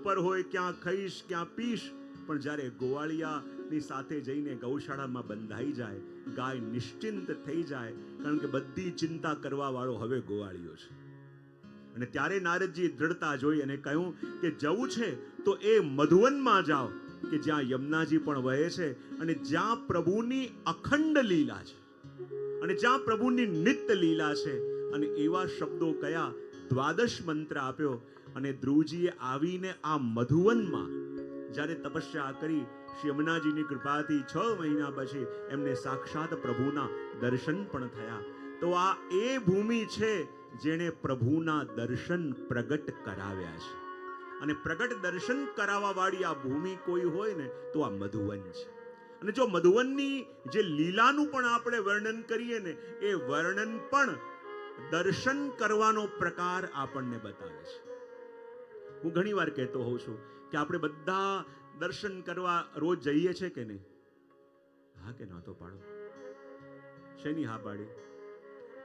ઉપર હોય, ક્યાં ખાઈશ ક્યાં પીશ, પણ જ્યારે ગોવાળિયાની સાથે જઈને ગૌશાળામાં બંધાઈ જાય, ગાય નિશ્ચિંત થઈ જાય, કારણ કે બધી ચિંતા કરવા વાળો હવે ગોવાળિયો છે. અને ત્યારે નારદજી દ્રઢતા જોઈ અને કહ્યું કે જવું છે તો એ મધુવનમાં જાઓ કે જ્યાં યમુનાજી પણ વહે છે અને જ્યાં પ્રભુની અખંડ લીલા છે અને જ્યાં પ્રભુની નિત્ય લીલા છે. અને એવા શબ્દો કયા, દ્વાદશ મંત્ર આપ્યો. અને ધ્રુવજીએ આવીને આ મધુવનમાં જ્યારે તપસ્યા કરી, શ્રી યમુનાજીની કૃપાથી 6 મહિના પછી એમને સાક્ષાત પ્રભુના દર્શન પણ થયા. તો આ એ ભૂમિ છે જેણે પ્રભુના દર્શન પ્રગટ કરાવ્યા છે. અને પ્રગટ દર્શન કરાવવા વાળી આ ભૂમિ કોઈ હોય ને તો આ મધુવન છે. અને જો મધુવનની જે લીલાનું પણ આપણે વર્ણન કરીએ ને, એ વર્ણન પણ દર્શન કરવાનો પ્રકાર આપણને બતાવે છે. હું ઘણી વાર કહેતો હોઉં છું કે આપણે બધા દર્શન કરવા રોજ જઈએ છે કે નહીં? હા કે ના તો પાડો. શેની હા પાડી?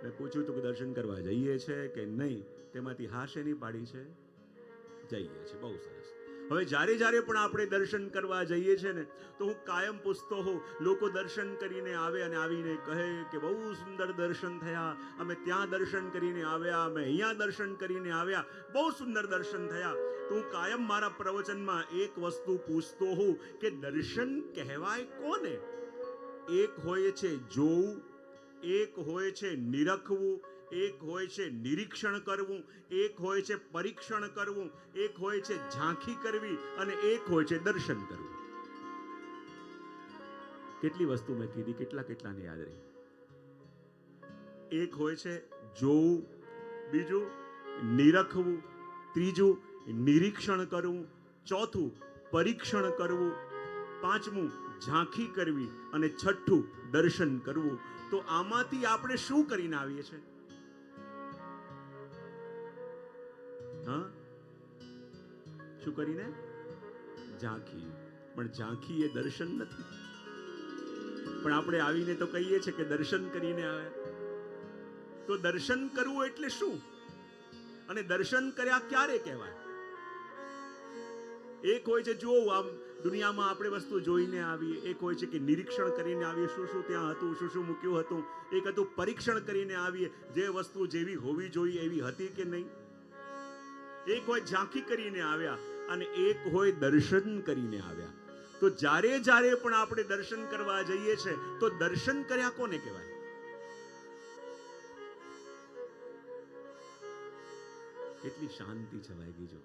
મેં પૂછ્યું હતું કે દર્શન કરવા જઈએ છે કે નહીં, તેમાંથી હા શેની પાડી છે? જઈએ છે. બહુ સરસ. હવે જ્યારે જ્યારે પણ આપણે દર્શન કરવા જઈએ છે ને, તો હું કાયમ પૂછતો હોઉં, લોકો દર્શન કરીને આવે અને આવીને કહે કે બહુ સુંદર દર્શન થયા, અમે ત્યાં દર્શન કરીને આવ્યા, અમે અહીંયા દર્શન કરીને આવ્યા, બહુ સુંદર દર્શન થયા. તો હું કાયમ મારા પ્રવચનમાં એક વસ્તુ પૂછતો હોઉં કે દર્શન કહેવાય કોને? એક હોય છે જોવું, એક હોય છે નિરખવું, એક હોય છે નિરીક્ષણ કરવું, એક હોય છે પરીક્ષણ કરવું, એક હોય છે ઝાંખી કરવી, અને એક હોય છે દર્શન કરવું. કેટલી વસ્તુ મેં કીધી, કેટલાને યાદ રહી? એક હોય છે જોવું, બીજું નિરખવું, ત્રીજું નિરીક્ષણ કરવું, ચોથું પરીક્ષણ કરવું, પાંચમું ઝાંખી કરવી, અને છઠ્ઠું દર્શન કરવું. તો આમાંથી આપણે શું કરીને આવીએ છીએ? હા, શું કરીને? ઝાંખી. પણ ઝાંખી એ દર્શન નથી. પણ આપણે આવીને તો કહીએ છીએ કે દર્શન કરીને આવ્યા. તો દર્શન કરવું એટલે શું? અને દર્શન કર્યા ક્યારે કહેવાય? એક હોય છે જોવું, આમ દુનિયામાં આપણે વસ્તુ જોઈને આવીએ. એક હોય છે કે નિરીક્ષણ કરીને આવીએ, શું શું ત્યાં હતું, શું શું મૂક્યું હતું. એક હતું પરીક્ષણ કરીને આવીએ, જે વસ્તુ જેવી હોવી જોઈએ એવી હતી કે નહીં. એક હોય ઝાંખી કરીને આવ્યા, અને એક હોય દર્શન કરીને આવ્યા. તો જ્યારે જ્યારે પણ આપણે દર્શન કરવા જઈએ છે, તો દર્શન કર્યા કોને કહેવાય? કેટલી શાંતિ છવાઈ ગઈ. જો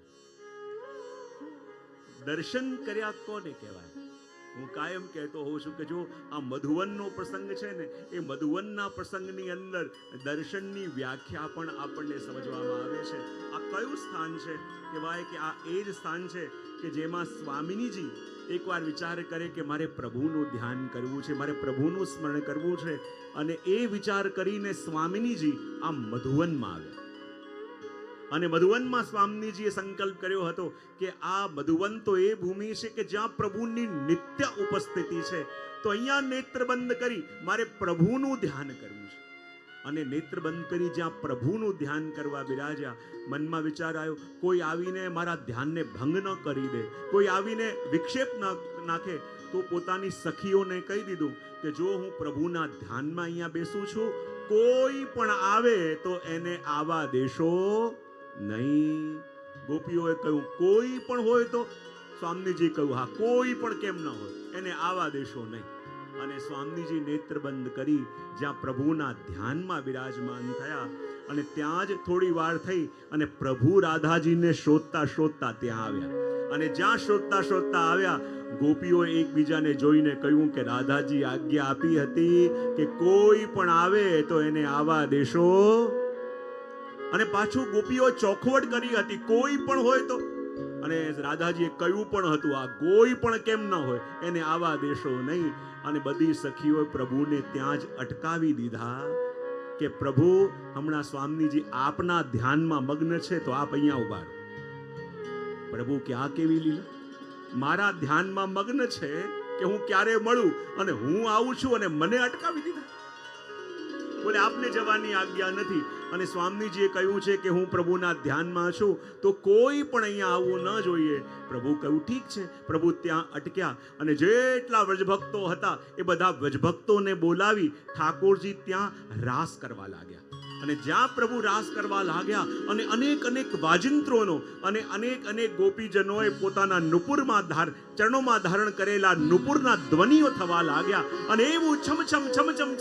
દર્શન કર્યા કોને કહેવાય? હું કાયમ કહેતો હોઉં છું કે જો આ મધુવનનો પ્રસંગ છે ને, એ મધુવનના પ્રસંગની અંદર દર્શનની વ્યાખ્યા પણ આપણને સમજવામાં આવે છે. આ કયું સ્થાન છે? કહેવાય કે આ એ જ સ્થાન છે કે જેમાં સ્વામિનીજી એકવાર વિચાર કરે કે મારે પ્રભુનું ધ્યાન કરવું છે, મારે પ્રભુનું સ્મરણ કરવું છે. અને એ વિચાર કરીને સ્વામિનીજી આ મધુવનમાં આવ્યા. અને મધુવનમાં સ્વામીજીએ સંકલ્પ કર્યો હતો કે આ મધુવન તો એ ભૂમિ છે કે જ્યાં પ્રભુની નિત્ય ઉપસ્થિતિ છે. તો અહીંયા નેત્ર બંધ કરી મારે પ્રભુનું ધ્યાન કરવું છે. અને નેત્ર બંધ કરી જ્યાં પ્રભુનું ધ્યાન કરવા બિરાજ્યા, મનમાં વિચાર આવ્યો, કોઈ આવીને મારા ધ્યાનને ભંગ ન કરી દે, કોઈ આવીને વિક્ષેપ ન નાખે. તો પોતાની સખીઓને કહી દીધું કે જો હું પ્રભુના ધ્યાનમાં અહીંયા બેસું છું, કોઈ પણ આવે તો એને આવા દેશો નહીં. ગોપીઓએ કહ્યું કોઈ પણ હોય તો? સ્વામીજી કહ્યું હા, કોઈ પણ કેમ ન હોય, એને આવા દેશો નહીં. અને સ્વામીજી નેત્ર બંધ કરી જ્યાં પ્રભુના ધ્યાનમાં બિરાજમાન થયા, અને ત્યાં જ થોડી વાર થઈ અને પ્રભુ રાધાજીને શોધતા શોધતા ત્યાં આવ્યા. અને જ્યાં શોધતા શોધતા આવ્યા, ગોપીઓએ એકબીજાને જોઈને કહ્યું કે રાધાજી આજ્ઞા આપી હતી કે કોઈ પણ આવે તો એને આવા દેશો. અને પાછું ગોપીઓ ચોખવટ કરી હતી, કોઈ પણ હોય તો. અને રાધાજીએ કહ્યું પણ હતું, આ કોઈ પણ કેમ ન હોય, એને આવા દેશો નહીં. અને બધી સખીઓ પ્રભુને ત્યાં જ અટકાવી દીધા કે પ્રભુ, હમણાં સ્વામીજી આપના ધ્યાનમાં મગ્ન છે, તો આપ અહીંયા ઉભા રહો. પ્રભુ કે આ કેવી લીલા? મારા ધ્યાનમાં મગ્ન છે કે હું ક્યારે મળું, અને હું આવું છું અને મને અટકાવી દીધા. બોલે આપને જવાની આજ્ઞા નથી. અને સ્વામીજીએ કહ્યું છે કે હું પ્રભુના ધ્યાનમાં છું, તો કોઈ પણ અહીંયા આવવું ન જોઈએ. પ્રભુ કહ્યું ઠીક છે. પ્રભુ ત્યાં અટક્યા અને જેટલા વ્રજભક્તો હતા એ બધા વ્રજભક્તોને બોલાવી ઠાકોરજી ત્યાં રાસ કરવા લાગ્યા. અને જ્યાં પ્રભુ રાસ કરવા લાગ્યા અને અનેક વાજિંત્રોનો અને અનેક ગોપીજનોએ પોતાના નુપુરમાં ચરણોમાં ધારણ કરેલા નુપુરના ધ્વનિઓ થવા લાગ્યા અને એવું છમછમ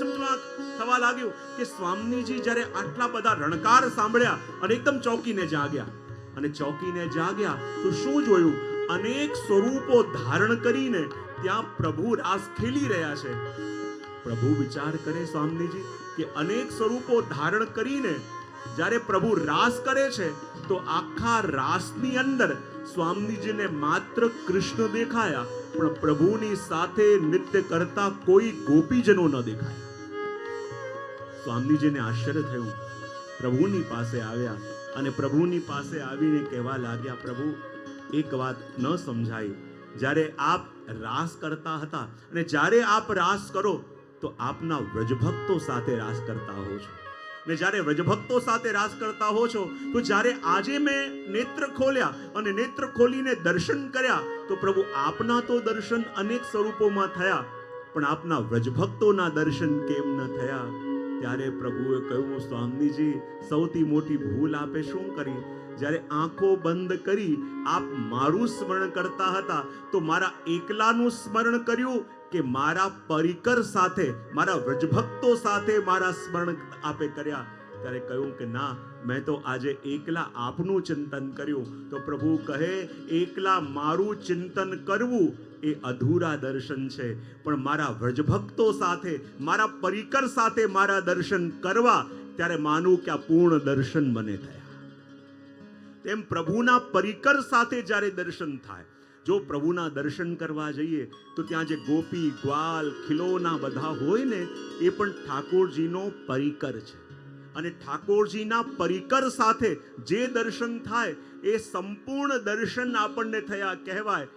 થવા લાગ્યું કે સ્વામીજી જ્યારે આટલા બધા રણકાર સાંભળ્યા અને એકદમ ચોંકીને જાગ્યા. અને ચોંકીને જાગ્યા તો શું જોયું? અનેક સ્વરૂપો ધારણ કરીને ત્યાં પ્રભુ રાસ ખેલી રહ્યા છે. પ્રભુ વિચાર કરે સ્વામીજી કે અનેક સ્વરૂપો ધારણ કરીને જ્યારે પ્રભુ રાસ કરે છે તો આખા રાસની અંદર સ્વામીજીને માત્ર કૃષ્ણ દેખાયા, પણ પ્રભુની સાથે નૃત્ય કરતા કોઈ ગોપીજનો ન દેખાયા. સ્વામીજીને આશ્ચર્ય થયું. પ્રભુની પાસે આવ્યા અને પ્રભુની પાસે આવીને કહેવા લાગ્યા, પ્રભુ એક વાત ન સમજાય. જ્યારે આપ રાસ કરતા હતા અને જ્યારે આપ રાસ કરો તો આપના વ્રજભક્તો સાથે રાસ કરતા હો છો, ને જ્યારે વ્રજભક્તો સાથે રાસ કરતા હો છો તો જ્યારે આજે મેં નેત્ર ખોલ્યા અને નેત્ર ખોલીને દર્શન કર્યા તો પ્રભુ આપના તો દર્શન અનેક સ્વરૂપોમાં થયા, પણ આપના વ્રજભક્તોના દર્શન કેમ ન થયા? ત્યારે પ્રભુએ કહ્યું, સ્વામીજી સૌથી મોટી ભૂલ આપે શું કરી? જ્યારે આંખો બંધ કરી આપ મારું સ્મરણ કરતા હતા તો મારા એકલાનું સ્મરણ કર્યું કે મારા પરિકર સાથે, મારા વ્રજભક્તો સાથે મારા સ્મરણ આપે કર્યા? ત્યારે કહ્યું કે ના, મેં તો આજે એકલા આપનું ચિંતન કર્યું. તો પ્રભુ કહે, એકલા મારું ચિંતન કરવું એ અધૂરા દર્શન છે, પણ મારા વ્રજભક્તો સાથે, મારા પરિકર સાથે મારા દર્શન કરવા ત્યારે માનું કે આ પૂર્ણ દર્શન મને થયા. તેમ પ્રભુના પરિકર સાથે જ્યારે દર્શન થાય, જો પ્રભુના દર્શન કરવા જઈએ તો ત્યાં જે ગોપી ગ્વાલ ખિલોના બધા હોય ને એ પણ ઠાકોરજીનો પરિકર છે. અને ઠાકોરજીના પરિકર સાથે જે દર્શન થાય એ સંપૂર્ણ દર્શન આપણને થયા કહેવાય.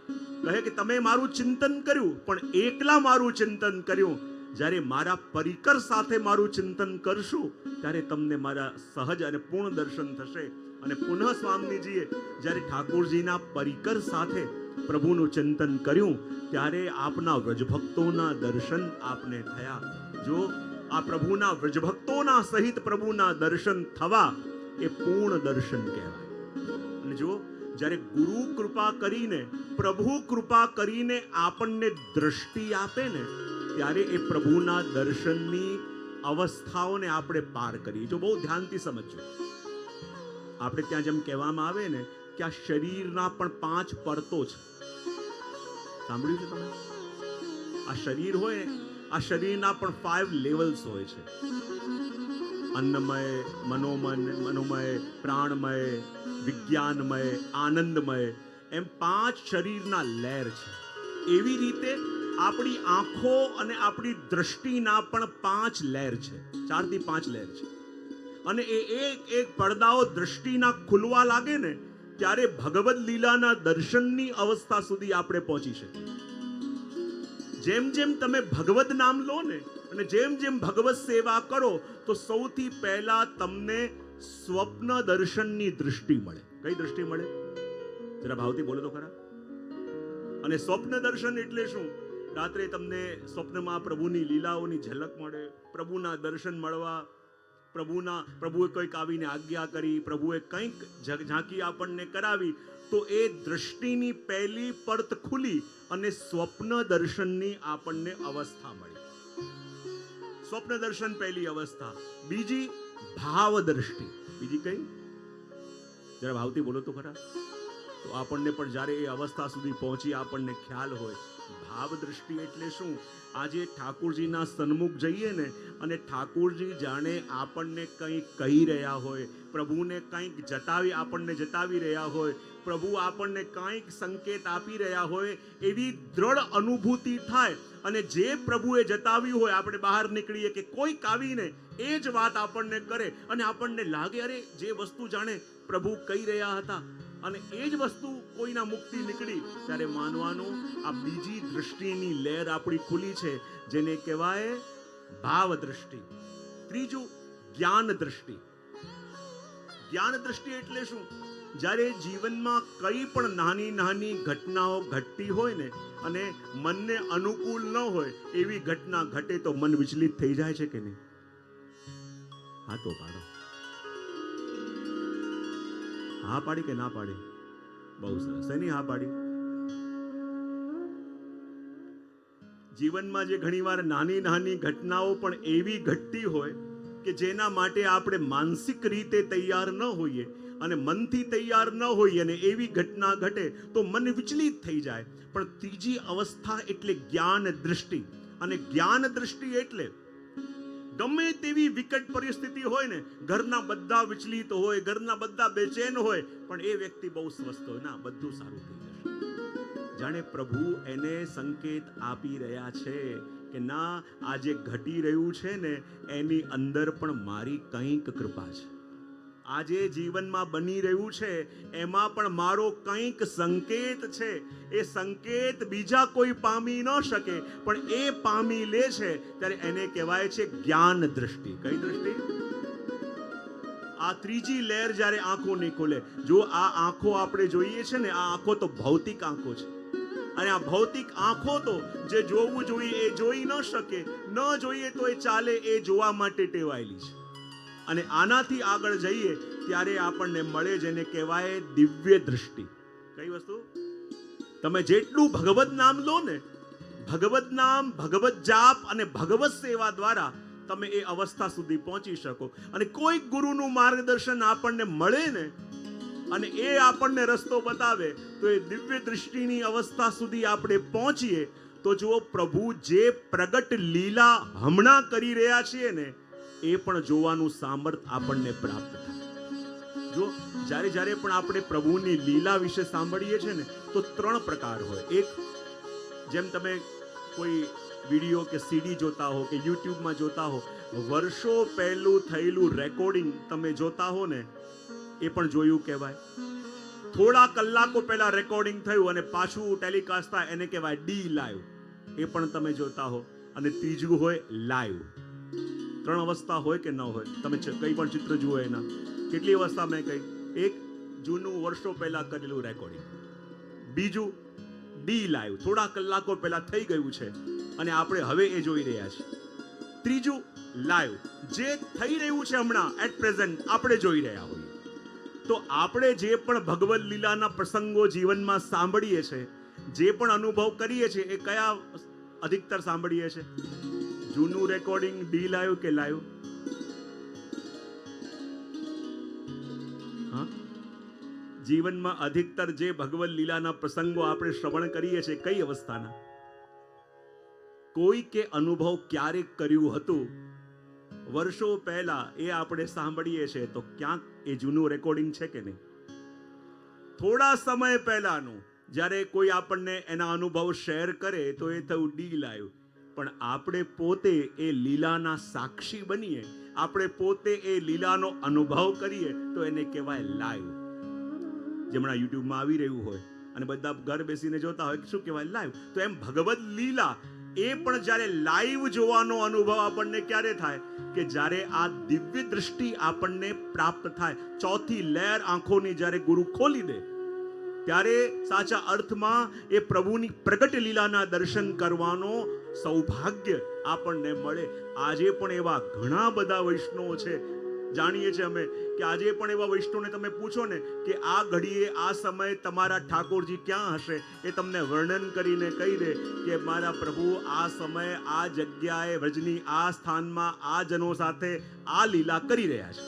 કહે કે તમે મારું ચિંતન કર્યું, પણ એકલા મારું ચિંતન કર્યું. જ્યારે મારા પરિકર સાથે મારું ચિંતન કરશું ત્યારે તમને મારા સહજ અને પૂર્ણ દર્શન થશે. અને પુનઃ સ્વામીજીએ જ્યારે ઠાકોરજીના પરિકર સાથે પ્રભુનું ચિંતન કર્યું ત્યારે આપના વ્રજભક્તોના દર્શન આપને થયા. જો આ પ્રભુના વ્રજભક્તોના સહિત પ્રભુના દર્શન થવા એ પૂર્ણ દર્શન કહેવાય. અને જો જ્યારે ગુરુ કૃપા કરીને, પ્રભુ કૃપા કરીને આપણને દ્રષ્ટિ આપે ને ત્યારે એ પ્રભુના દર્શનની અવસ્થાઓને આપણે પાર કરીએ. જો બહુ ધ્યાનથી સમજજો. આપણે ત્યાં જેમ કહેવામાં આવે ને કે આ શરીરના પણ 5 પરતો છે. સાંભળ્યું છે તમે? આ શરીર હોય, આ શરીરના પણ 5 લેવલ્સ હોય છે. અન્નમય, મનોમય, પ્રાણમય, વિજ્ઞાનમય, આનંદમય, એમ 5 શરીરના લેર છે. એવી રીતે આપણી આંખો અને આપણી દ્રષ્ટિના પણ 5 લેર છે. 4 થી 5 લેર છે. અને એ એક પડદાઓ દ્રષ્ટિના ખુલવા લાગે ને ત્યારે ભગવદ લીલાના દર્શનની અવસ્થા સુધી આપણે પહોંચી શકીએ. જેમ જેમ તમે ભગવદ નામ લો ને અને જેમ જેમ ભગવત સેવા કરો તો સૌથી પહેલા તમને સ્વપ્ન દર્શનની દૃષ્ટિ મળે. કઈ દૃષ્ટિ મળે? જરા ભાવથી બોલો તો ખરા. અને સ્વપ્ન દર્શન એટલે શું? રાત્રે તમને સ્વપ્નમાં પ્રભુની લીલાઓની ઝલક મળે, પ્રભુના દર્શન મળવા, પ્રભુએ કંઈક આવીને આજ્ઞા કરી, પ્રભુએ કંઈક ઝાંકી આપણને કરાવી, તો એ દૃષ્ટિની પહેલી પડત ખુલી અને સ્વપ્ન દર્શનની આપણને અવસ્થા મળી. સ્વપ્ન દર્શન પહેલી અવસ્થા. બીજી ભાવ દ્રષ્ટિ. બીજી કઈ? જરા ભાવથી બોલો તો ખરા. તો આપણને પણ જ્યારે એ અવસ્થા સુધી પહોંચી આપણને ખ્યાલ હોય. ભાવ દ્રષ્ટિ એટલે શું? આજે ઠાકોરજીના સન્મુખ જઈએ ને અને ઠાકોરજી જાણે આપણને કંઈક કહી રહ્યા હોય, પ્રભુને કંઈક આપણને જતાવી રહ્યા હોય, પ્રભુ આપણને કંઈક સંકેત આપી રહ્યા હોય, એવી દ્રઢ અનુભૂતિ થાય. અને જે પ્રભુએ જતાવ્યું હોય આપણે બહાર નીકળીએ કે કોઈક આવીને એ જ વાત આપણને કરે અને આપણને લાગે અરે જે વસ્તુ જાણે પ્રભુ કહી રહ્યા હતા અને એ જ વસ્તુ કોઈના મુખથી નીકળી, ત્યારે માનવાનું આ બીજી દૃષ્ટિની લહેર આપણી ખુલી છે, જેને કહેવાય ભાવ દ્રષ્ટિ. ત્રીજું જ્ઞાન દ્રષ્ટિ. જ્ઞાન દ્રષ્ટિ એટલે શું? જ્યારે જીવનમાં કઈ પણ નાની નાની ઘટનાઓ ઘટતી હોય ને અને મનને અનુકૂળ ન હોય એવી ઘટના ઘટે તો મન વિચલિત થઈ જાય છે કે નહીં? હા તો પાડો. હા પાડી કે ના પાડી? બહુ સરસ. એની હા પાડી. જીવનમાં જે ઘણીવાર નાની નાની ઘટનાઓ પણ એવી ઘટતી હોય કે જેના માટે આપણે માનસિક રીતે તૈયાર ન હોઈએ અને મનથી તૈયાર ન હોઈએ અને એવી ઘટના ઘટે તો મન વિચલિત થઈ જાય. પણ ત્રીજી અવસ્થા એટલે જ્ઞાન દૃષ્ટિ. અને જ્ઞાન દૃષ્ટિ એટલે ગમે તેવી વિકટ પરિસ્થિતિ હોય ને, ઘરના બધા વિચલિત હોય, ઘરના બધા બેચેન હોય, પણ એ વ્યક્તિ બહુ સ્વસ્થ હોય, ના બધું સારું થઈ જશે. જાણે પ્રભુ એને સંકેત આપી રહ્યા છે કે ના, આ જે ઘટી રહ્યું છે ને એની અંદર પણ મારી કંઈક કૃપા છે. આજે જીવનમાં બની રહ્યું છે એમાં પણ મારો કંઈક સંકેત છે. એ સંકેત બીજા કોઈ પામી ન શકે પણ એ પામી લે છે ત્યારે એને કહેવાય છે જ્ઞાન દૃષ્ટિ. કઈ દૃષ્ટિ? આ ત્રીજી લહેર જ્યારે આંખો નહીં ખોલે. જો આ આંખો આપણે જોઈએ છે ને, આ આંખો તો ભૌતિક આંખો છે. અને આ ભૌતિક આંખો તો જે જોવું જોઈએ એ જોઈ ન શકે, ન જોઈએ તો એ ચાલે, એ જોવા માટે ટેવાયેલી છે. અને આનાથી આગળ જઈએ ત્યારે આપણને મળે જેને કહેવાય દિવ્ય દૃષ્ટિ. કઈ વસ્તુ? તમે જેટલું ભગવત નામ લો ને, ભગવત નામ, ભગવત જાપ અને ભગવત સેવા દ્વારા તમે એ અવસ્થા સુધી પહોંચી શકો. અને કોઈ ગુરુનું માર્ગદર્શન આપણને મળે ને અને એ આપણને રસ્તો બતાવે તો એ દિવ્ય દૃષ્ટિની અવસ્થા સુધી આપણે પહોંચીએ તો જુઓ, પ્રભુ જે પ્રગટ લીલા હમણાં કરી રહ્યા છીએ ને એ પણ જોવાનું સામર્થ્ય આપણને પ્રાપ્ત થાય. જો જ્યારે જ્યારે પણ આપણે પ્રભુની લીલા વિશે સાંભળીએ છીએ ને તો 3 પ્રકાર હોય. એક, જેમ તમે કોઈ વિડીયો કે સીડી જોતા હો કે યુટ્યુબમાં જોતા હો, વર્ષો પહેલું થયેલું રેકોર્ડિંગ તમે જોતા હો ને એ પણ જોયું કહેવાય. થોડા કલાકો પહેલા રેકોર્ડિંગ થયું અને પાછું ટેલિકાસ્ટ થાય એને કહેવાય ડી લાઈવ. એ પણ તમે જોતા હો. અને ત્રીજું હોય લાઈવ. 3 અવસ્થા હોય કે ન હોય? તમે કઈ પણ ચિત્ર જુઓ એના કેટલી અવસ્થા મેં કહી? એક, જૂનું વર્ષો પહેલા કરેલું રેકોર્ડિંગ. બીજું ડી લાઈવ, થોડા કલાકો પહેલા થઈ ગયું છે અને આપણે હવે એ જોઈ રહ્યા છીએ. ત્રીજું લાઈવ, જે થઈ રહ્યું છે હમણાં એટ પ્રેઝન્ટ આપણે જોઈ રહ્યા હોઈએ. તો આપણે જે પણ ભગવદ લીલાના પ્રસંગો જીવનમાં સાંભળીએ છીએ, જે પણ અનુભવ કરીએ છીએ, એ કયા અધિકતર સાંભળીએ છીએ? જૂનું રેકોર્ડિંગ, ડી લાઈવ કે લાઈવ? હા, જીવનમાં અધિકતર જે ભગવદ લીલાના પ્રસંગો આપણે શ્રવણ કરીએ છીએ કઈ અવસ્થાના? કોઈ કે અનુભવ ક્યારેક કર્યું હતું વર્ષો પહેલા એ આપણે સાંભળીએ છીએ તો ક્યાંક એ જૂનું રેકોર્ડિંગ છે કે નહીં? થોડા સમય પહેલાનું જ્યારે કોઈ આપણને એના અનુભવ શેર કરે તો એ થયું ડી લાઈવ. પણ આપણે પોતે એ લીલાના સાક્ષી બનીએ, આપણે પોતે એ લીલાનો અનુભવ કરીએ તો એને કહેવાય લાઈવ. જેમણા યુટ્યુબમાં આવી રહ્યું હોય અને બધા ઘર બેસીને જોતા હોય, શું કહેવાય? લાઈવ. તો એમ ભગવદ લીલા એ પણ જ્યારે લાઈવ જોવાનો અનુભવ આપણને ક્યારે થાય? કે જ્યારે આ દિવ્ય દૃષ્ટિ આપણને પ્રાપ્ત થાય. ચોથી લહેર આંખોની જ્યારે ગુરુ ખોલી દે ત્યારે સાચા અર્થમાં એ પ્રભુની પ્રગટ લીલાના દર્શન કરવાનો સૌભાગ્ય આપણને મળે. આજે પણ એવા ઘણા બધા વૈષ્ણવો છે, જાણીએ છીએ અમે કે આજે પણ એવા વૈષ્ણવને તમે પૂછો ને કે આ ઘડીએ આ સમયે તમારા ઠાકોરજી ક્યાં હશે, એ તમને વર્ણન કરીને કહી દે કે મારા પ્રભુ આ સમયે આ જગ્યાએ વ્રજની આ સ્થાનમાં આ જનો સાથે આ લીલા કરી રહ્યા છે.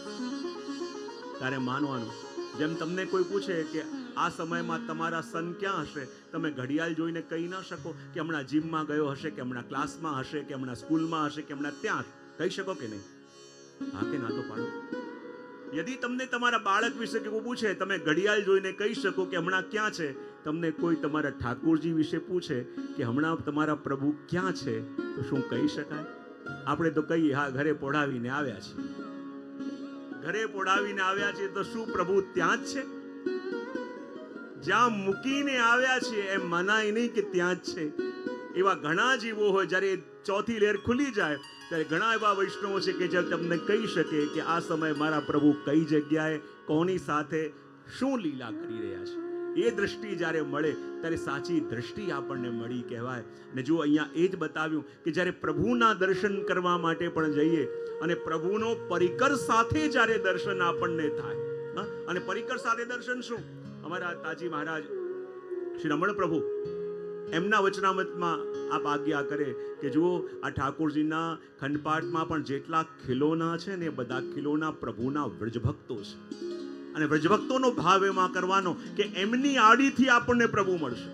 ત્યારે માનવાનું. જેમ તમને કોઈ પૂછે કે આ સમયમાં તમારા સન ક્યાં હશે, તમે ઘડિયાળ જોઈને કહી ન શકો કે હમણાં જીમમાં ગયો હશે, કે હમણાં ક્લાસમાં હશે, કે હમણાં સ્કૂલમાં હશે, કે હમણાં ત્યાં. કહી શકો કે નહીં? હા કે ના તો પાડો. યદિ તમને તમારા બાળક વિશે કેવું પૂછે, તમે ઘડિયાળ જોઈને કહી શકો કે હમણાં ક્યાં છે. તમને કોઈ તમારા ઠાકોરજી વિશે પૂછે કે હમણાં તમારા પ્રભુ ક્યાં છે, તો શું કહી શકાય? આપણે તો કહીએ હા, ઘરે પોઢાવીને આવ્યા છીએ. ઘરે પોઢાવીને આવ્યા છીએ તો શું પ્રભુ ત્યાં જ છે? જ્યાં મૂકીને આવ્યા છીએ એમ મનાય નહીં કે ત્યાં જ છે. એવા ઘણા જીવો હોય, જ્યારે ચોથી લહેર ખુલી જાય ત્યારે ઘણા એવા વૈષ્ણવો છે કે જે તમને કહી શકે કે આ સમયે મારા પ્રભુ કઈ જગ્યાએ કોની સાથે શું લીલા કરી રહ્યા છે. એ દ્રષ્ટિ જ્યારે મળે ત્યારે સાચી દ્રષ્ટિ આપણને મળી કહેવાય. અને જો અહીંયા એ જ બતાવ્યું કે જ્યારે પ્રભુના દર્શન કરવા માટે પણ જઈએ અને પ્રભુનો પરિકર સાથે જ્યારે દર્શન આપણને થાય, અને પરિકર સાથે દર્શન શું? અમારા તાજી મહારાજ શ્રી રમણ પ્રભુ એમના વચનામૃતમાં આપ આજ્ઞા કરે કે જુઓ આ ઠાકોરજીના ખંડપાઠમાં પણ જેટલા ખિલોના છે ને એ બધા ખિલોના પ્રભુના વ્રજભક્તો છે. અને વ્રજભક્તોનો ભાવ એમાં કરવાનો કે એમની આડીથી આપણને પ્રભુ મળશે,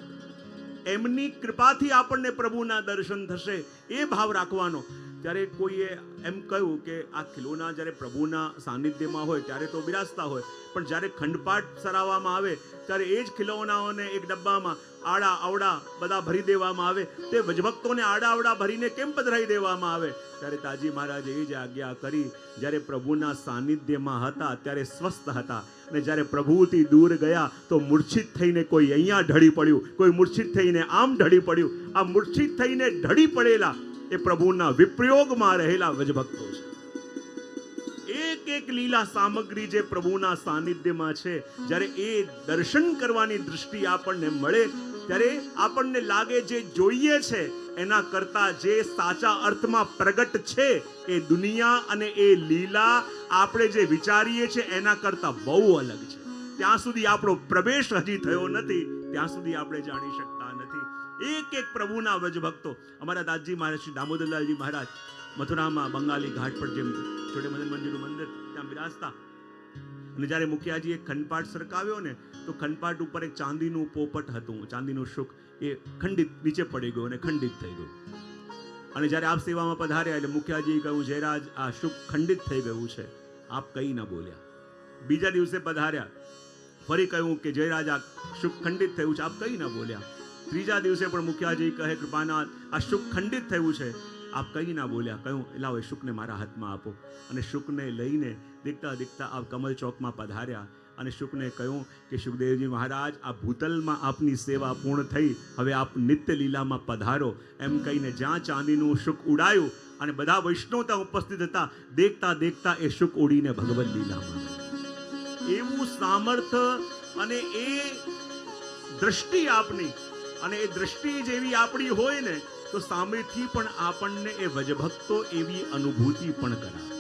એમની કૃપાથી આપણને પ્રભુના દર્શન થશે, એ ભાવ રાખવાનો. ત્યારે કોઈએ એમ કહ્યું કે આ ખિલોના જ્યારે પ્રભુના સાનિધ્યમાં હોય ત્યારે તો બિરાજતા હોય, પણ જ્યારે ખંડપાઠ સરાવવામાં આવે ત્યારે એ જ ખિલોનાઓને એક ડબ્બામાં આડા અવડા બધા ભરી દેવામાં આવે. તે વ્રજભક્તોને આડા અવડા ભરીને કેમ પધરાવી દેવામાં આવે? ત્યારે તાજી મહારાજે એ જ આજ્ઞા કરી, જ્યારે પ્રભુના સાનિધ્યમાં હતા ત્યારે સ્વસ્થ હતા, અને જ્યારે પ્રભુથી દૂર ગયા તો મૂર્છિત થઈને કોઈ અહીંયા ઢળી પડ્યું, કોઈ મૂર્છિત થઈને આમ ઢળી પડ્યું. આ મૂર્છિત થઈને ઢળી પડેલા એ પ્રભુના વિપ્રયોગમાં રહેલા વ્રજભક્તો છે. એક એક લીલા સામગ્રી જે પ્રભુના સાનિધ્યમાં છે, જ્યારે એ દર્શન કરવાની દૃષ્ટિ આપણને મળે ત્યારે આપણને લાગે જે જોઈએ છે એના કરતા જે સાચા અર્થમાં પ્રગટ છે એ દુનિયા અને એ લીલા આપણે જે વિચારીએ છીએ એના કરતા બહુ અલગ છે. ત્યાં સુધી આપણો પ્રવેશ હજી થયો નથી, ત્યાં સુધી આપણે જાણી શકતા નથી. એક એક પ્રભુના વ્રજભક્તો. અમારા દાદજી મહારાજ શ્રી દામોદરલાલજી મહારાજ મથુરામાં બંગાળી ઘાટ પર જેમ છોટે મદન મંદિરનું મંદિર ત્યાં બિરાજતા, અને જ્યારે મુખિયાજીએ ખંડપાઠ સરકાવ્યો ને તો ખંડપાઠ ઉપર એક ચાંદીનું પોપટ હતું, ચાંદીનું શુક, એ ખંડિત નીચે પડી ગયું અને ખંડિત થઈ ગયું. અને જ્યારે આપ સેવામાં પધાર્યા એટલે મુખિયાજીએ કહ્યું, જયરાજ આ શુક ખંડિત થઈ ગયું છે. આપ કંઈ ન બોલ્યા. બીજા દિવસે પધાર્યા, ફરી કહ્યું કે જયરાજ આ શુક ખંડિત થયું છે. આપ કંઈ ન બોલ્યા. ત્રીજા દિવસે પણ મુખિયાજી કહે, કૃપાનાથ આ શુક ખંડિત થયું છે. આપ કંઈ ના બોલ્યા. કહ્યું લાવો એ શુકને મારા હાથમાં આપો. અને શુકને લઈને દેખતા દેખતા આપ કમલ ચોકમાં પધાર્યા અને શુકને કહ્યું કે સુખદેવજી મહારાજ આ ભૂતલમાં આપની સેવા પૂર્ણ થઈ, હવે આપ નિત્ય લીલામાં પધારો. એમ કહીને જ્યાં ચાંદીનું શુક ઉડાયું અને બધા વૈષ્ણવ ત્યાં ઉપસ્થિત હતા, દેખતા દેખતા એ શુક ઉડીને ભગવદ લીલામાં. એવું સામર્થ્ય અને એ દ્રષ્ટિ આપની, અને એ દ્રષ્ટિ જેવી આપણી હોય ને તો સામેથી પણ આપણને એ વ્રજભક્તો એવી અનુભૂતિ પણ કરાવે.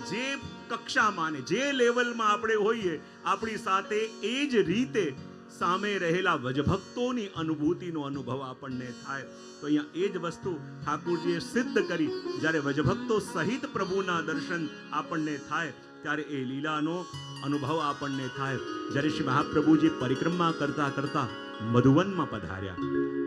જે કક્ષામાં ને જે લેવલમાં આપણે હોઈએ આપણી સાથે એ જ રીતે સામે રહેલા વ્રજભક્તોની અનુભૂતિનો અનુભવ આપણને થાય. તો અહીંયા એ જ વસ્તુ ઠાકોરજીએ સિદ્ધ કરી. જ્યારે વ્રજભક્તો સહિત પ્રભુના દર્શન આપણને થાય ત્યારે એ લીલાનો અનુભવ આપણને થાય. જ્યારે શ્રી મહાપ્રભુજી પરિક્રમા કરતા કરતા મધુવનમાં પધાર્યા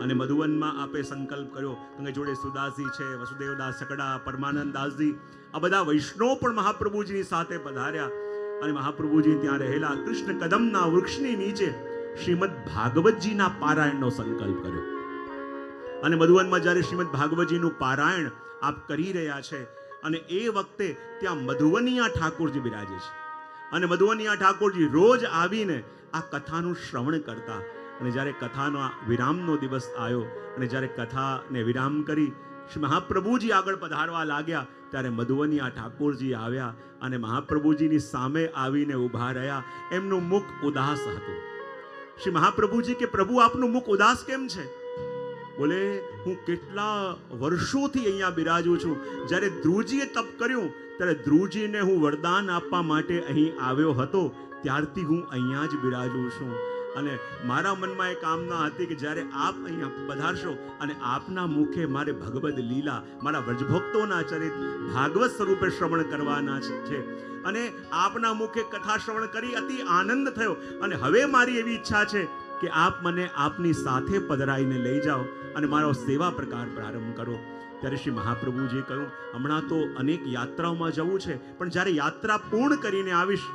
અને મધુવનમાં આપે સંકલ્પ કર્યો, કે જોડે સુદાસજી છે, વસુદેવદાસ સકડા, પરમાનંદ દાસજી, આ બધા વૈષ્ણવ પણ મહાપ્રભુજીની સાથે પધાર્યા. અને મહાપ્રભુજી ત્યાં રહેલા કૃષ્ણ કદમના વૃક્ષની નીચે શ્રીમદ ભાગવતજીના પારાયણનો સંકલ્પ કર્યો. અને મધુવનમાં જ્યારે શ્રીમદ ભાગવતજીનું પારાયણ આપ કરી રહ્યા છે અને એ વખતે ત્યાં મધુવનિયા ઠાકોરજી બિરાજે છે. અને મધુવનિયા ઠાકોરજી રોજ આવીને આ કથાનું શ્રવણ કરતા. અને જ્યારે કથાનો વિરામનો દિવસ આવ્યો અને જ્યારે કથાને વિરામ કરી શ્રી મહાપ્રભુજી આગળ પધારવા લાગ્યા ત્યારે મધુવનિયા ઠાકોરજી આવ્યા અને મહાપ્રભુજીની સામે આવીને ઊભા રહ્યા. એમનું મુખ ઉદાસ હતું. શ્રી મહાપ્રભુજી કે પ્રભુ આપનું મુખ ઉદાસ કેમ છે? બોલે હું કેટલા વર્ષોથી અહીંયા બિરાજું છું. જ્યારે ધ્રુવજીએ તપ કર્યું ત્યારે ધ્રુવજીને હું વરદાન આપવા માટે અહીં આવ્યો હતો, ત્યારથી હું અહીંયા જ બિરાજું છું. અને મારા મનમાં એ કામના હતી કે જ્યારે આપ અહીંયા પધારશો અને આપના મુખે મારે ભગવદ લીલા, મારા વ્રજભક્તોના ચરિત ભાગવત સ્વરૂપે શ્રવણ કરવાના છે. અને આપના મુખે કથા શ્રવણ કરી અતિ આનંદ થયો. અને હવે મારી એવી ઈચ્છા છે કે આપ મને આપની સાથે પધરાઈને લઈ જાઓ અને મારો સેવા પ્રકાર પ્રારંભ કરો. ત્યારે શ્રી મહાપ્રભુજીએ કહ્યું, હમણાં તો અનેક યાત્રાઓમાં જવું છે, પણ જ્યારે યાત્રા પૂર્ણ કરીને આવીશ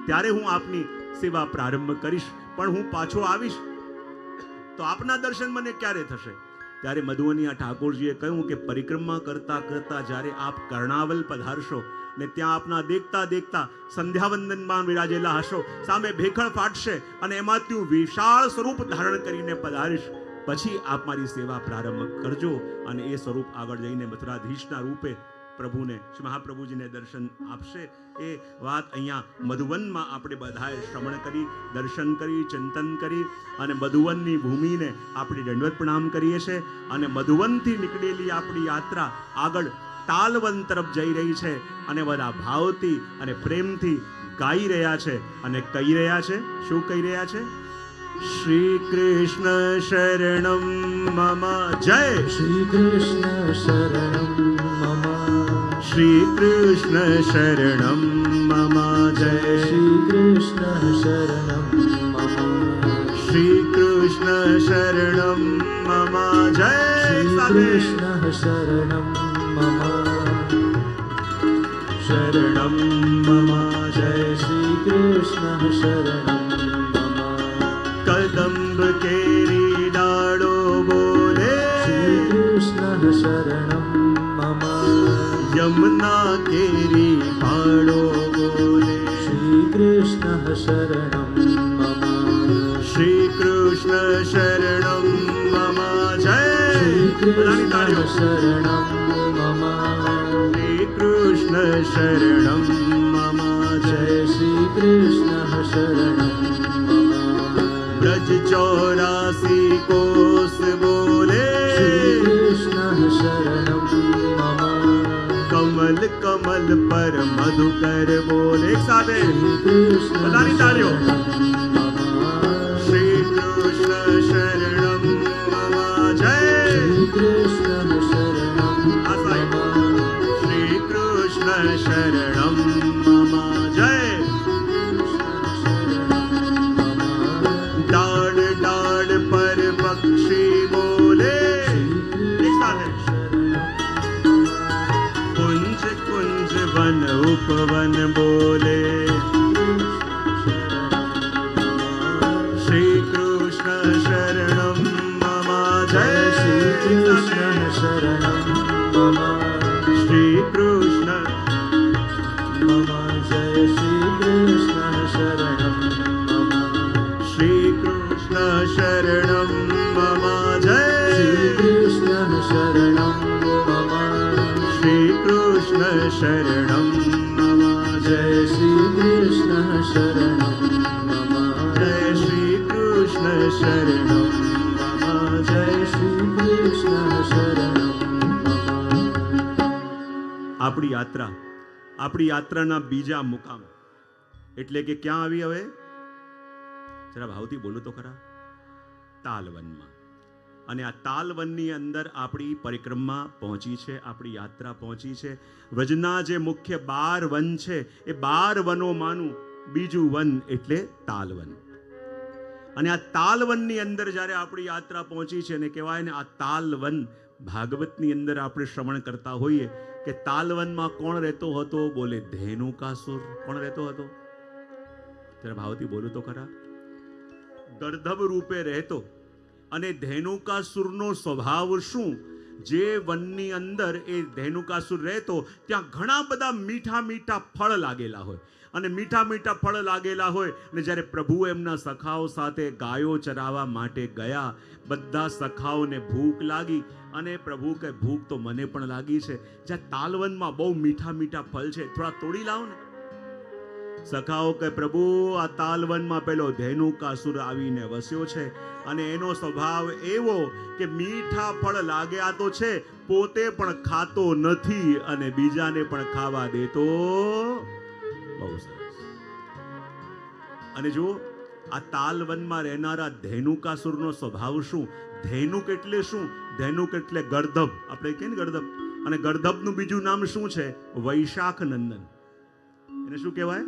ત્યારે હું આપની સેવા પ્રારંભ કરીશ. પણ હું પાછો આવીશ તો આપના દર્શન મને ક્યારે થશે? ત્યારે મધુવનિયા ઠાકોરજીએ કહ્યું કે પરિક્રમા કરતા કરતા જ્યારે આપ કર્ણાવલ પધારશો ને ત્યાં આપના દેખતા દેખતા સંધ્યાવંદનમાં વિરાજેલા હશો, સામે ભેખણ ફાટશે અને એમાંથી હું વિશાળ સ્વરૂપ ધારણ કરીને પધારીશ, પછી આપ મારી સેવા પ્રારંભ કરજો. અને એ સ્વરૂપ આગળ જઈને મથુરાધીશના રૂપે પ્રભુને, શ્રી મહાપ્રભુજીને દર્શન આપશે. એ વાત અહીંયા મધુવનમાં આપણે બધાએ શ્રવણ કરી, દર્શન કરી, ચિંતન કરી અને મધુવનની ભૂમિને આપણે દંડવત પ્રણામ કરીએ છીએ. અને મધુવનથી નીકળેલી આપણી યાત્રા આગળ તાલવન તરફ જઈ રહી છે અને બધા ભાવથી અને પ્રેમથી ગાઈ રહ્યા છે અને કહી રહ્યા છે. શું કહી રહ્યા છે? શ્રી કૃષ્ણ શરણમ મમ જય, શ્રી કૃષ્ણ શરણમ મમ, શ્રી કૃષ્ણ શરણમ મમ જય, શ્રી કૃષ્ણ શરણમ મમ, શ્રી કૃષ્ણ શરણમ મમ જય, શ્રી કૃષ્ણ શરણમ મમ, શરણમ મમ જય, શ્રી કૃષ્ણ શરણમ મમ, કદંબ કેરી ડાળો બોલે, શ્રી કૃષ્ણ શરણમ મમ, યમુના કેરી પાડો બોલે, શ્રી કૃષ્ણ શરણમ મમ, શ્રી કૃષ્ણ શરણમ મમ જય, શ્રી બધાની તાળીઓ. કૃષ્ણ શરણમ મમ, શ્રી કૃષ્ણ શરણમ મમ જય, જય શ્રી કૃષ્ણ શરણમ મમ, બ્રજ 84 કોસ બોલે, શ્રી કૃષ્ણ શરણમ મમ, કમલ કમલ પર મધુકર બોલે. એક સાથે શ્રી કૃષ્ણ બધાની તાળીઓ. શરણમ મમ, શ્રી કૃષ્ણ શરણમ મમ જય, શ્રી કૃષ્ણ શરણમ આ સાહેબ. મમ, શ્રી કૃષ્ણ શરણમ મમ જય, ડાળ ડાળ પર પક્ષી બોલે. એક સાથે કુંજ કુંજ વન ઉપવન બોલે, શ્રી કૃષ્ણ શરણમ મમ જય, શ્રી કૃષ્ણ શરણમ મમ, શ્રી કૃષ્ણ મમ, જય શ્રી કૃષ્ણ શરણમ મમ, શ્રી કૃષ્ણ શરણમ મમ જય, શ્રી કૃષ્ણ શરણમ મમ, શ્રી કૃષ્ણ શરણમ મમ જય, જય શ્રી કૃષ્ણ શરણમ મમ, જય શ્રી કૃષ્ણ શરણમ મમ જય. જય શ્રી કૃષ્ણ શરણમ મમ. આપણી યાત્રાના બીજા મુકામ એટલે કે ક્યાં આવી? હવે જરા ભાવથી બોલો તો ખરા. તાલવનમાં. અને આ તાલવનની અંદર આપણી પરિક્રમા પહોંચી છે, આપણી યાત્રા પહોંચી છે. વ્રજના જે મુખ્ય 12 વન છે એ 12 વનોમાંનું બીજું વન એટલે તાલવન. અને આ તાલવનની અંદર જ્યારે આપણી યાત્રા પહોંચી છે અને કહેવાય ને આ તાલવન ભાગવતની અંદર આપણે શ્રવણ કરતા હોઈએ કે તાલવનમાં કોણ રહેતો હતો? બોલે ધેનુકાસુર. કોણ રહેતો હતો? જરા ભાવથી બોલું તો ખરા. ગર્ધબ રૂપે રહેતો. અને ધેનુકાસુરનો સ્વભાવ શું? જે વનની અંદર એ ધેનુકાસુર રહેતો ત્યાં ઘણા બધા મીઠા મીઠા ફળ લાગેલા હોય. અને મીઠા મીઠા ફળ લાગેલા હોય અને જ્યારે પ્રભુ એમના સખાઓ સાથે ગાયો ચરાવવા માટે ગયા, બધા સખાઓને ભૂખ લાગી અને પ્રભુ કહે ભૂખ તો મને પણ લાગી છે, જ્યાં તાલવનમાં બહુ મીઠા મીઠા ફળ છે, થોડા તોડી લાવો ને. સખાઓ કહે પ્રભુ આ તાલવનમાં પેલો ધેનુકાસુર આવીને વસ્યો છે અને એનો સ્વભાવ એવો કે મીઠા ફળ લાગ્યા તો છે, પોતે પણ ખાતો નથી અને બીજાને પણ ખાવા દેતો. બહુ સરસ. અને જો આ તાલવનમાં રહેનારા ધેનુકાસુરનો સ્વભાવ શું? ધેનુક એટલે શું? ધેનુક એટલે ગર્ધબ. આપણે કહીએ ને ગર્ધબ. અને ગર્ધબનું બીજું નામ શું છે? વૈશાખ નંદન. એને શું કહેવાય?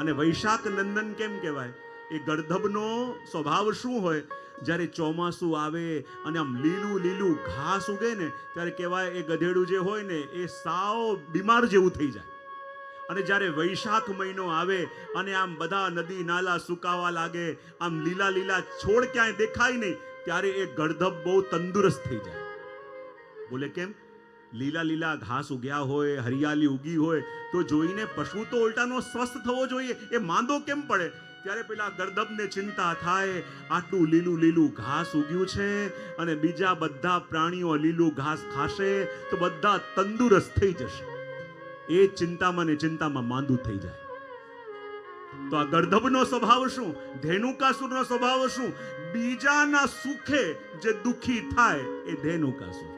અને વૈશાખ નંદન કેમ કહેવાય? એ ગર્ધબનો સ્વભાવ શું હોય? જ્યારે ચોમાસું આવે અને આમ લીલું લીલું ઘાસ ઉગે ને ત્યારે કહેવાય એ ગધેડું જે હોય ને એ સાવ બીમાર જેવું થઈ જાય. અને જ્યારે વૈશાખ મહિનો આવે અને આમ બધા નદી નાલા સુકાવા લાગે, આમ લીલા લીલા છોડ ક્યાંય દેખાય નહીં, ત્યારે એ ગર્ધબ બહુ તંદુરસ્ત થઈ જાય. બોલે કેમ? લીલા લીલા ઘાસ ઉગ્યા હોય, હરિયાળી ઉગી હોય તો જોઈને પશુ તો ઉલટાનો સ્વસ્થ થવો જોઈએ. એ માંદો કેમ પડે? ત્યારે પેલા ગર્દભને ચિંતા થાય, આટલું લીલું લીલું ઘાસ ઉગ્યું છે અને બીજા બધા પ્રાણીઓ લીલું ઘાસ ખાશે તો બધા તંદુરસ્ત થઈ જશે. એ ચિંતામાં ને ચિંતામાં માંદું થઈ જાય. તો આ ગર્દભનો સ્વભાવ શું, ધેનુકાસુરનો સ્વભાવ શું? બીજાના સુખે જે દુખી થાય એ ધેનુકાસુર.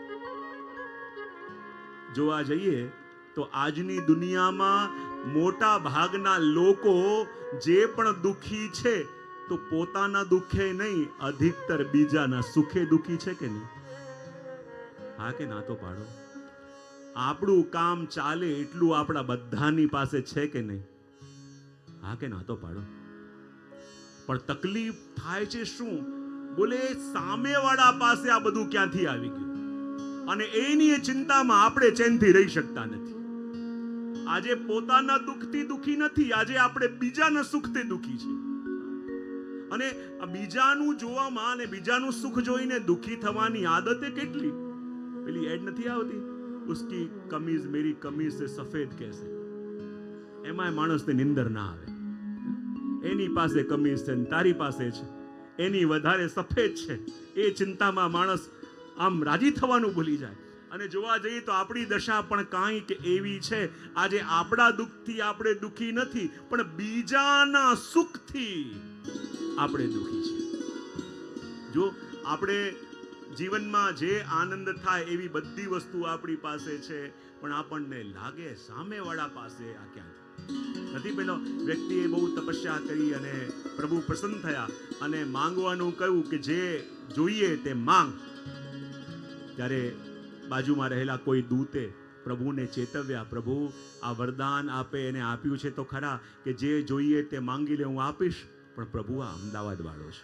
જોવા જઈએ તો આજની દુનિયામાં મોટા ભાગના લોકો જે પણ દુખી છે તો પોતાના દુખે નહીં, અધિકતર બીજાના સુખે દુખી છે કે નહીં? હા કે ના તો પાડો. આપણું કામ ચાલે એટલું આપણા બધાની પાસે છે કે નહીં? હા કે ના તો પાડો. પણ તકલીફ થાય છે શું? બોલે સામેવાળા પાસે આ બધું ક્યાંથી આવી ગયું અને એની એ ચિંતામાં આપણે ચેનથી રહી શકતા નથી. આજે પોતાના દુઃખથી દુખી નથી, આજે આપણે બીજાના સુખથી દુખી છે. અને આ બીજાનું જોવામાં અને બીજાનું સુખ જોઈને દુખી થવાની આદતે કેટલી. પેલી એડ નથી આવતી, ઉસકી કમીઝ મેરી કમીઝ સે સફેદ કેસે. એમાં માણસને નિંદર ના આવે. એની પાસે કમીઝ છે ને તારી પાસે છે, એની વધારે સફેદ છે. એ ચિંતામાં માણસ આમ રાજી થવાનું ભૂલી જાય. અને જોવા જઈએ તો આપણી દશા પણ કાંઈક એવી છે. આજે આપણા દુઃખથી આપણે દુઃખી નથી, પણ બીજાના સુખથી આપણે દુઃખી છીએ. જો આપણે જીવનમાં જે આનંદ થાય એવી બધી વસ્તુ આપણી પાસે છે, પણ આપણને લાગે સામેવાળા પાસે આ ક્યાં નથી. પેલો વ્યક્તિએ બહુ તપસ્યા કરી અને પ્રભુ પ્રસન્ન થયા અને માંગવાનું કહ્યું કે જે જોઈએ તે માંગ. ત્યારે બાજુમાં રહેલા કોઈ દૂતે પ્રભુને ચેતવ્યા, પ્રભુ આ વરદાન આપે એને આપ્યું છે તો ખરા કે જે જોઈએ તે માંગી લે, હું આપીશ, પણ પ્રભુ આ અમદાવાદ વાળો છે,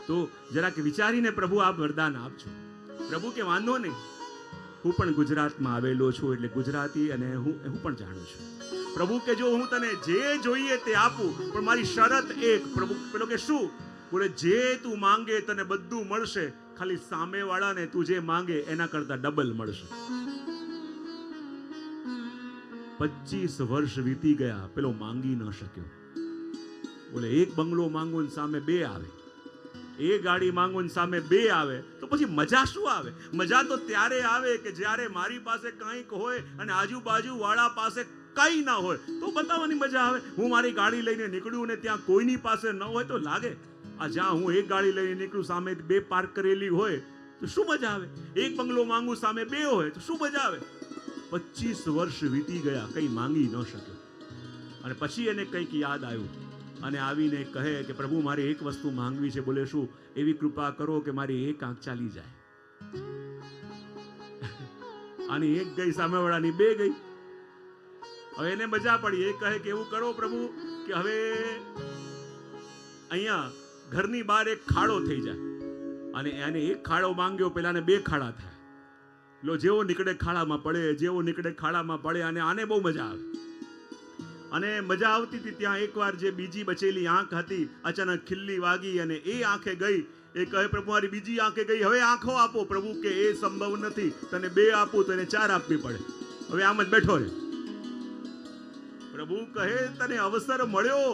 તો જરાક વિચારીને પ્રભુ આપ વરદાન આપજો. પ્રભુ કે વાંધો નહીં, હું પણ ગુજરાતમાં આવેલો છું એટલે ગુજરાતી અને હું પણ જાણું છું. પ્રભુ કે જો હું તને જે જોઈએ તે આપું, પણ મારી શરત એક. પ્રભુ પેલો કે શું? બોલે જે તું માંગે તને બધું મળશે, ખાલી સામેવાળાને તું જે માંગે એના કરતા ડબલ મળશે. 25 વર્ષ વીતી ગયા, પેલો માંગી ન શક્યો. બોલે એક બંગલો માંગુ ને સામે 2 આવે, એ ગાડી માંગુ ને સામે 2 આવે, તો પછી મજા શું આવે? મજા તો ત્યારે આવે કે જ્યારે મારી પાસે કંઈક હોય અને આજુબાજુ વાળા પાસે કંઈ ના હોય, તો બતાવવાની મજા આવે. હું મારી ગાડી લઈને નીકળ્યું ને ત્યાં કોઈની પાસે ન હોય તો લાગે. આ જ્યાં હું એક ગાડી લઈને નીકળું સામે 2 પાર્ક કરેલી હોય તો શું મજા આવે? એક બંગલો માંગુ સામે 2 હોય તો શું મજા આવે? 25 વર્ષ વીતી ગયા, કંઈ માંગી ન શક્યો. અને પછી એને કંઈક યાદ આવ્યું અને આવીને કહે કે પ્રભુ મારે એક વસ્તુ માંગવી છે. બોલે શું? એવી કૃપા કરો કે મારી એક આંખ ચાલી જાય. આની એક ગઈ, સામેવાળાની 2 ગઈ. હવે એને મજા પડી. એ કહે કે એવું કરો પ્રભુ કે હવે અહીંયા ઘરની બહાર એક ખાડો થઈ જાય અને એને એક ખાડો માંગ્યો, પેલાને 2 ખાડા થાય. લો જેવો નીકળે ખાડામાં પડે, જેવો નીકળે ખાડામાં પડે. અને આને બહુ મજા આવે. અને મજા આવતી હતી ત્યાં એકવાર જે બીજી બચેલી આંખ હતી અચાનક ખિલ્લી વાગી અને એ આંખે ગઈ. એ કહે પ્રભુ મારી બીજી આંખે ગઈ, હવે આંખો આપો. પ્રભુ કે એ સંભવ નથી, તને 2 આપું તો એને 4 આપવી પડે. હવે આમ જ બેઠો રહે. પ્રભુ કહે તને અવસર મળ્યો,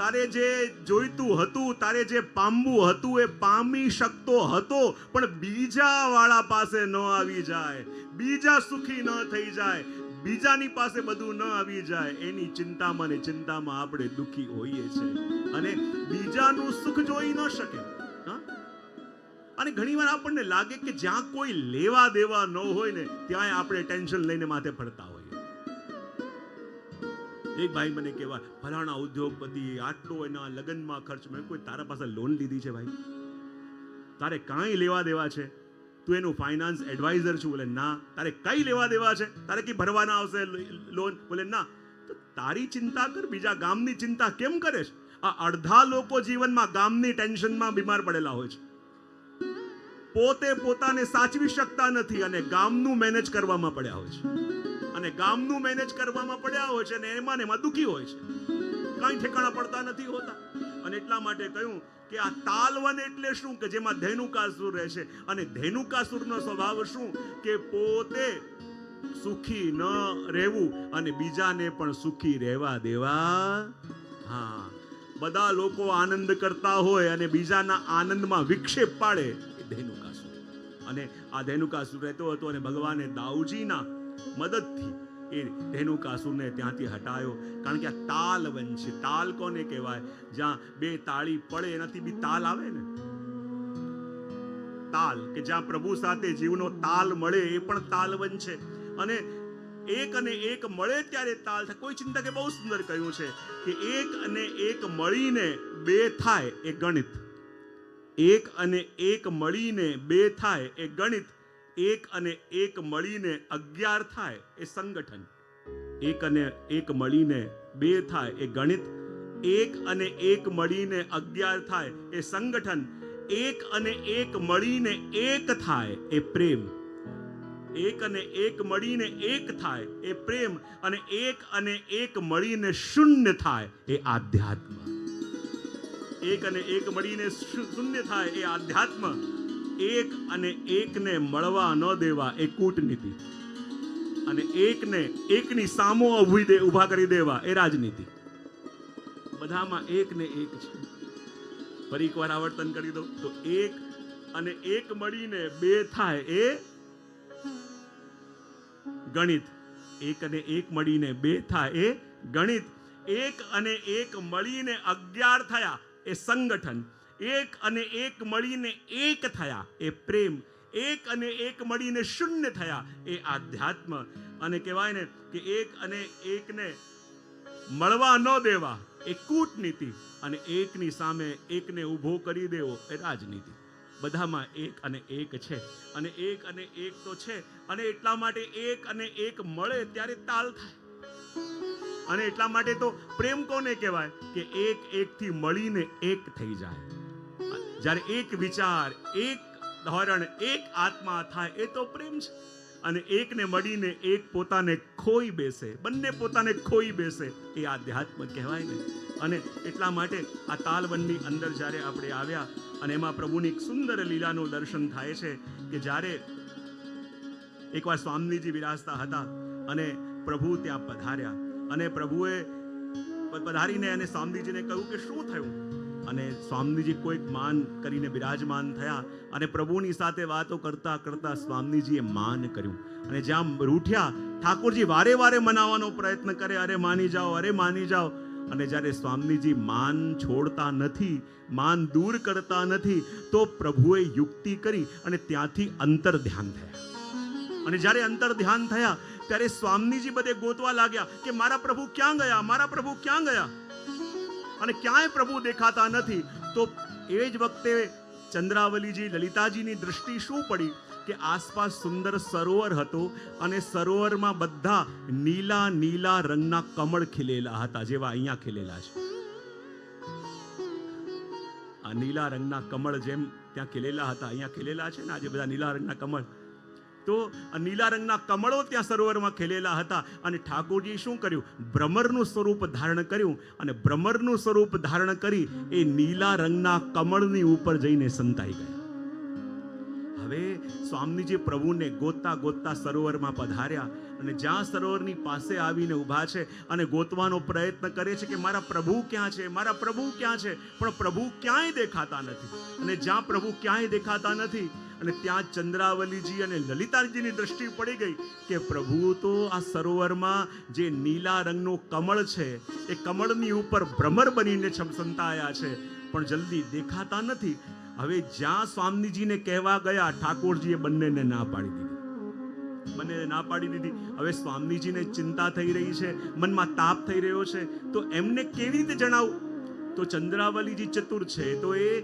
તારે જે જોઈતું હતું, તારે જે પામવું હતું એ પામી શકતો હતો, પણ બીજા વાળા પાસે ન આવી જાય, બીજા સુખી ન થઈ જાય, બીજાની પાસે બધું ન આવી જાય, એની ચિંતામાં ને ચિંતામાં આપણે દુખી હોઈએ છીએ અને બીજાનું સુખ જોઈ ન શકે. અને ઘણીવાર આપણને લાગે કે જ્યાં કોઈ લેવા દેવા ન હોય ને ત્યાં આપણે ટેન્શન લઈને માથે ફરતા હોઈએ. એક ભાઈ મને કહેવા, ફલાણા ઉદ્યોગપતિ આટલો એના લગ્નમાં ખર્ચ. મેં કોઈ તારા પાસે લોન લીધી છે ભાઈ? તારે કાંઈ લેવા દેવા છે? તું એનું ફાઇનાન્સ એડવાઇઝર છું? બોલે ના. તારે કઈ લેવા દેવા છે? તારે કઈ ભરવાના આવશે લોન? બોલે ના. તો તારી ચિંતા કર, બીજા ગામની ચિંતા કેમ કરે છે? આ અડધા લોકો જીવનમાં ગામની ટેન્શનમાં બીમાર પડેલા હોય છે. પોતે પોતાને સાચવી શકતા નથી અને ગામનું મેનેજ કરવામાં પડ્યા હોય છે. અને ગામનું મેનેજ કરવામાં પડ્યા હોય છે અને એમાં દુખી હોય છે, કઈ ઠેકાણા પડતા નથી હોતા. અને એટલા માટે કહ્યું કે આ તાલવન એટલે શું? કે જેમાં ધેનુકાસુર રહે છે. અને ધેનુકાસુરનો સ્વભાવ શું? કે પોતે સુખી ન રહેવું અને બીજાને પણ સુખી રહેવા દેવા. હા, બધા લોકો આનંદ કરતા હોય અને બીજાના આનંદમાં વિક્ષેપ પાડે એ ધેનુકાસુર. અને આ ધેનુકાસુર રહેતો હતો અને ભગવાને દાઉજીના મદદથી એ ધેનુકાસુરને ત્યાંથી હટાયો. કારણ કે આ તાલવન છે. તાલ કોને કહેવાય? જ્યાં બે તાળી પડે એનાથી બી તાલ આવે ને. તાલ કે જ્યાં પ્રભુ સાથે જીવનો તાલ મળે એ પણ તાલવન છે. અને એક અને એક મળે ત્યારે તાલ થાય. કોઈ ચિંતકે બહુ સુંદર કહ્યું છે કે એક અને એક મળીને બે થાય એ ગણિત. એક અને એક મળીને બે થાય એ ગણિત. એક અને એક મળીને 11 થાય એ સંગઠન. એક અને એક મળીને બે થાય એ ગણિત. એક અને એક મળીને 11 થાય એ સંગઠન. એક અને એક મળીને એક થાય એ પ્રેમ. એક અને એક મળીને એક થાય એ પ્રેમ. અને એક અને એક મળીને શૂન્ય થાય એ આધ્યાત્મ. એક અને એક મળીને શૂન્ય થાય એ આધ્યાત્મ. એક અને એકને મળવા ન દેવા એ કૂટનીતિ. અને એકને એકની સામો ઊભા કરી દેવા એ રાજનીતિ. બધામાં એક ને એક છે. ફરી એકવાર આવર્તન કરી દો તો એક અને એક મળીને બે થાય એ ગણિત. એક અને એક મળીને બે થાય એ ગણિત. એક અને એક મળીને 11 થયા એ સંગઠન. એક અને એક મળીને એક થયા એ પ્રેમ. એક અને એક મળીને શૂન્ય થયા એ આધ્યાત્મ. અને કહેવાય ને કે એક અને એકને મળવા ન દેવા એ કૂટનીતિ. અને એકની સામે એકને ઊભો કરી દેવો એ રાજનીતિ. બધામાં એક અને એક છે. અને એક અને એક તો છે. અને એટલા માટે એક અને એક મળે ત્યારે તાલ થાય. અને એટલા માટે તો પ્રેમ કોને કહેવાય? કે એક એકથી મળીને એક થઈ જાય. જ્યારે એક વિચાર, એક ધોરણ, એક આત્મા થાય એ તો પ્રેમ છે. અને એકને મળીને એક પોતાને ખોઈ બેસે, બંને પોતાને ખોઈ બેસે એ આધ્યાત્મ કહેવાય ને. અને એટલા માટે આ તાલવનની અંદર જ્યારે આપણે આવ્યા અને એમાં પ્રભુની એક સુંદર લીલાનું દર્શન થાય છે કે જ્યારે એકવાર સ્વામીજી વિરાજતા હતા અને પ્રભુ ત્યાં પધાર્યા. અને પ્રભુએ પધારીને અને સ્વામીજીને કહ્યું કે શું થયું? અને સ્વામીજી કોઈક માન કરીને બિરાજમાન થયા. અને પ્રભુની સાથે વાતો કરતા કરતા સ્વામીજીએ માન કર્યું. અને જ્યાં રૂઠ્યા, ઠાકોરજી વારે વારે મનાવવાનો પ્રયત્ન કરે, અરે માની જાઓ, અરે માની જાઓ. અને જ્યારે સ્વામીજી માન છોડતા નથી, માન દૂર કરતા નથી, તો પ્રભુએ યુક્તિ કરી અને ત્યાંથી અંતર ધ્યાન થયા. અને જ્યારે અંતર ધ્યાન થયા ત્યારે સ્વામીજી બધે ગોતવા લાગ્યા કે મારા પ્રભુ ક્યાં ગયા, મારા પ્રભુ ક્યાં ગયા. અને ક્યાંય પ્રભુ દેખાતા નથી. તો એ જ વખતે ચંદ્રાવલીજી, લલિતાજીની દૃષ્ટિ શું પડી કે આસપાસ સુંદર સરોવર હતો અને સરોવરમાં બધા નીલા નીલા રંગના કમળ ખીલેલા હતા, જેવા અહીંયા ખીલેલા છે. આ નીલા રંગના કમળ જેમ ત્યાં ખીલેલા હતા, અહીંયા ખીલેલા છે ને આજે બધા નીલા રંગના કમળ. તો નીલા રંગના કમળો ત્યાં સરોવરમાં ખીલેલા હતા. અને ઠાકોરજી શું કર્યું? ભ્રમરનું સ્વરૂપ ધારણ કર્યું. અને ભ્રમરનું સ્વરૂપ ધારણ કરી એ નીલા રંગના કમળની ઉપર જઈને સંતાઈ ગયા. હવે સ્વામીજી પ્રભુને ગોતતા ગોતતા સરોવરમાં પધાર્યા. અને જ્યાં સરોવરની પાસે આવીને ઊભા છે અને ગોતવાનો પ્રયત્ન કરે છે કે મારા પ્રભુ ક્યાં છે, મારા પ્રભુ ક્યાં છે. પણ પ્રભુ ક્યાંય દેખાતા નથી. અને જ્યાં પ્રભુ ક્યાંય દેખાતા નથી અને ત્યાં ચંદ્રાવલીજી અને લલિતાજીની દ્રષ્ટિ પડી ગઈ કે પ્રભુ તો આ સરોવરમાં જે નીલા રંગનું કમળ છે એ કમળની ઉપર ભ્રમર બનીને સંતાયા છે, પણ જલ્દી દેખાતા નથી. હવે જ્યાં સ્વામીજીને કહેવા ગયા, ઠાકોરજીએ બંનેને ના પાડી દીધી. બંનેને ના પાડી દીધી. હવે સ્વામીજીને ચિંતા થઈ રહી છે, મનમાં તાપ થઈ રહ્યો છે. તો એમને કેવી રીતે જણાવું? તો ચંદ્રાવલીજી ચતુર છે, તો એ